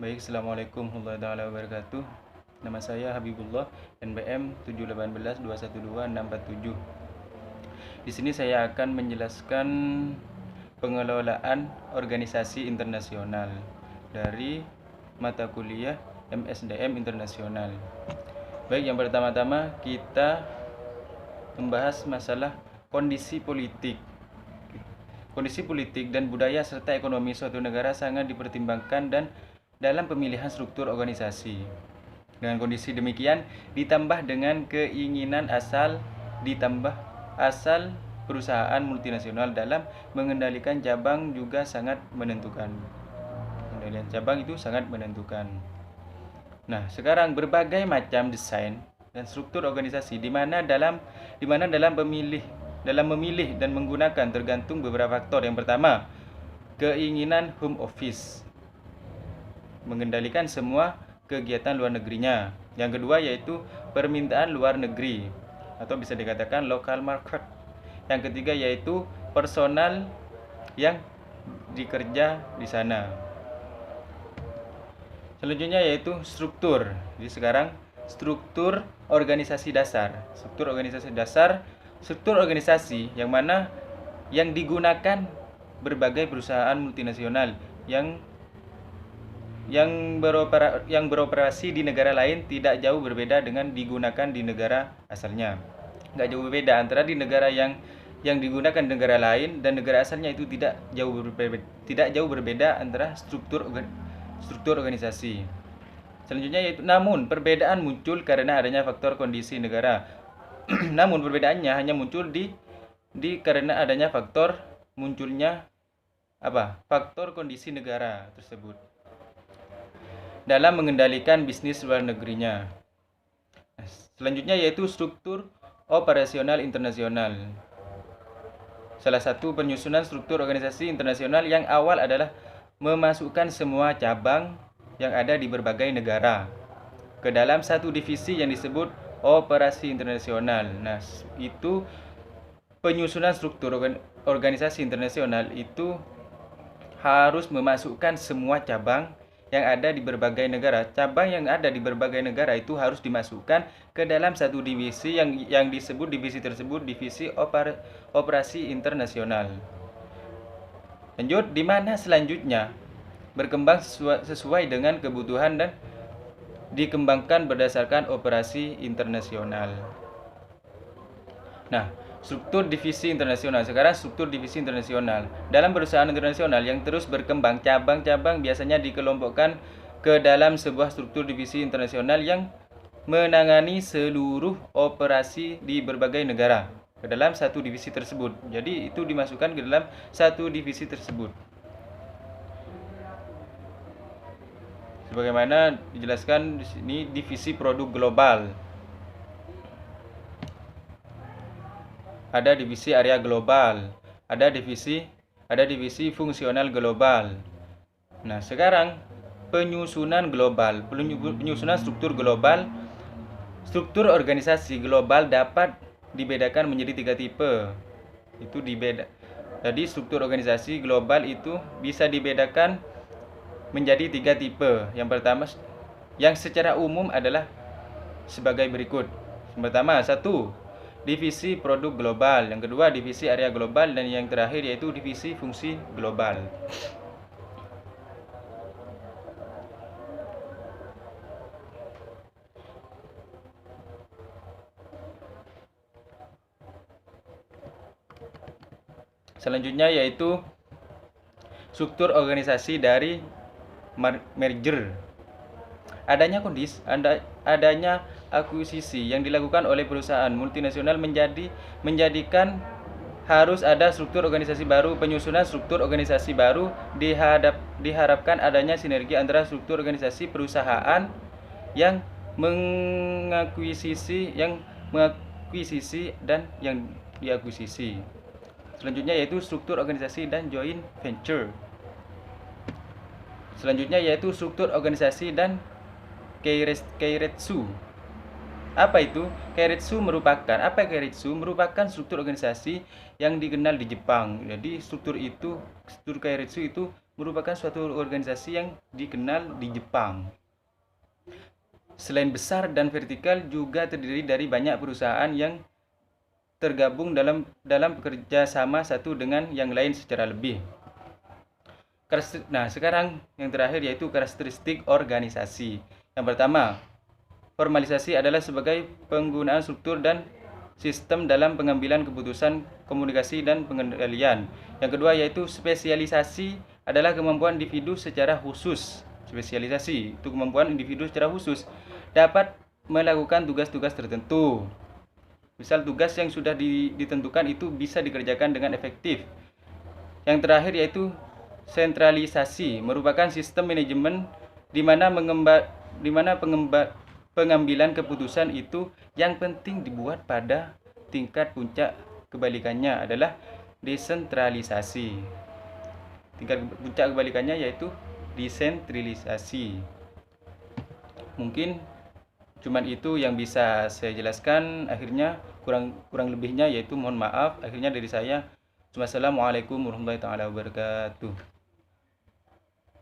Baik, Assalamualaikum warahmatullahi wabarakatuh. Nama saya Habibullah, NPM 718212647. Di sini saya akan menjelaskan pengelolaan organisasi internasional dari mata kuliah MSDM Internasional. Baik, yang pertama-tama kita membahas masalah kondisi politik. Kondisi politik dan budaya serta ekonomi suatu negara sangat dipertimbangkan dan dalam pemilihan struktur organisasi. Dengan kondisi demikian ditambah dengan keinginan asal perusahaan multinasional dalam mengendalikan cabang juga sangat menentukan. Pengendalian cabang itu sangat menentukan. Nah, sekarang berbagai macam desain dan struktur organisasi di mana dalam memilih dan menggunakan tergantung beberapa faktor. Yang pertama, keinginan home office, mengendalikan semua kegiatan luar negerinya. Yang kedua yaitu permintaan luar negeri atau bisa dikatakan local market. Yang ketiga yaitu personal yang dikerja di sana. Selanjutnya yaitu struktur. Jadi sekarang struktur organisasi dasar. Struktur organisasi yang mana yang digunakan berbagai perusahaan multinasional yang beroperasi di negara lain tidak jauh berbeda dengan digunakan di negara asalnya. Nggak jauh berbeda antara di negara yang digunakan di negara lain dan negara asalnya itu tidak jauh berbeda antara struktur organisasi. Selanjutnya yaitu namun perbedaan muncul karena adanya faktor kondisi negara. Namun perbedaannya hanya muncul karena adanya faktor kondisi negara tersebut dalam mengendalikan bisnis luar negerinya. Selanjutnya yaitu struktur operasional internasional. Salah satu penyusunan struktur organisasi internasional yang awal adalah memasukkan semua cabang yang ada di berbagai negara ke dalam satu divisi yang disebut operasi internasional. Nah, itu penyusunan struktur organisasi internasional itu harus memasukkan semua cabang yang ada di berbagai negara. Cabang yang ada di berbagai negara itu harus dimasukkan ke dalam satu divisi yang disebut divisi tersebut divisi operasi internasional. Lanjut, di mana selanjutnya berkembang sesuai dengan kebutuhan dan dikembangkan berdasarkan operasi internasional. Nah, struktur divisi internasional. Sekarang struktur divisi internasional. Dalam perusahaan internasional yang terus berkembang, cabang-cabang biasanya dikelompokkan ke dalam sebuah struktur divisi internasional yang menangani seluruh operasi di berbagai negara ke dalam satu divisi tersebut. Jadi itu dimasukkan ke dalam satu divisi tersebut. Sebagaimana dijelaskan di sini divisi produk global. Ada divisi area global, ada divisi fungsional global. Nah, sekarang penyusunan struktur global. Struktur organisasi global dapat dibedakan menjadi 3 tipe. Jadi struktur organisasi global itu bisa dibedakan menjadi 3 tipe. Yang pertama yang secara umum adalah sebagai berikut. Yang pertama, 1. Divisi produk global, yang kedua divisi area global, dan yang terakhir yaitu divisi fungsi global. Selanjutnya yaitu struktur organisasi dari merger. Adanya akuisisi yang dilakukan oleh perusahaan multinasional menjadikan harus ada struktur organisasi baru. Penyusunan struktur organisasi baru diharapkan adanya sinergi antara struktur organisasi perusahaan yang mengakuisisi dan yang diakuisisi. Selanjutnya yaitu struktur organisasi dan joint venture. Selanjutnya yaitu struktur organisasi dan keiretsu. Apa itu? Keiretsu merupakan struktur organisasi yang dikenal di Jepang. Jadi struktur keiretsu itu merupakan suatu organisasi yang dikenal di Jepang. Selain besar dan vertikal, juga terdiri dari banyak perusahaan yang tergabung dalam bekerja sama satu dengan yang lain secara lebih. Nah, sekarang yang terakhir yaitu karakteristik organisasi. Yang pertama, formalisasi adalah sebagai penggunaan struktur dan sistem dalam pengambilan keputusan, komunikasi, dan pengendalian. Yang kedua yaitu spesialisasi adalah kemampuan individu secara khusus. Spesialisasi itu kemampuan individu secara khusus dapat melakukan tugas-tugas tertentu. Misal tugas yang sudah ditentukan itu bisa dikerjakan dengan efektif. Yang terakhir yaitu sentralisasi, merupakan sistem manajemen di mana pengambilan keputusan itu yang penting dibuat pada tingkat puncak. Kebalikannya adalah desentralisasi. Tingkat puncak kebalikannya yaitu desentralisasi. Mungkin cuman itu yang bisa saya jelaskan. Akhirnya kurang lebihnya yaitu mohon maaf. Akhirnya dari saya, wassalamualaikum warahmatullahi wabarakatuh.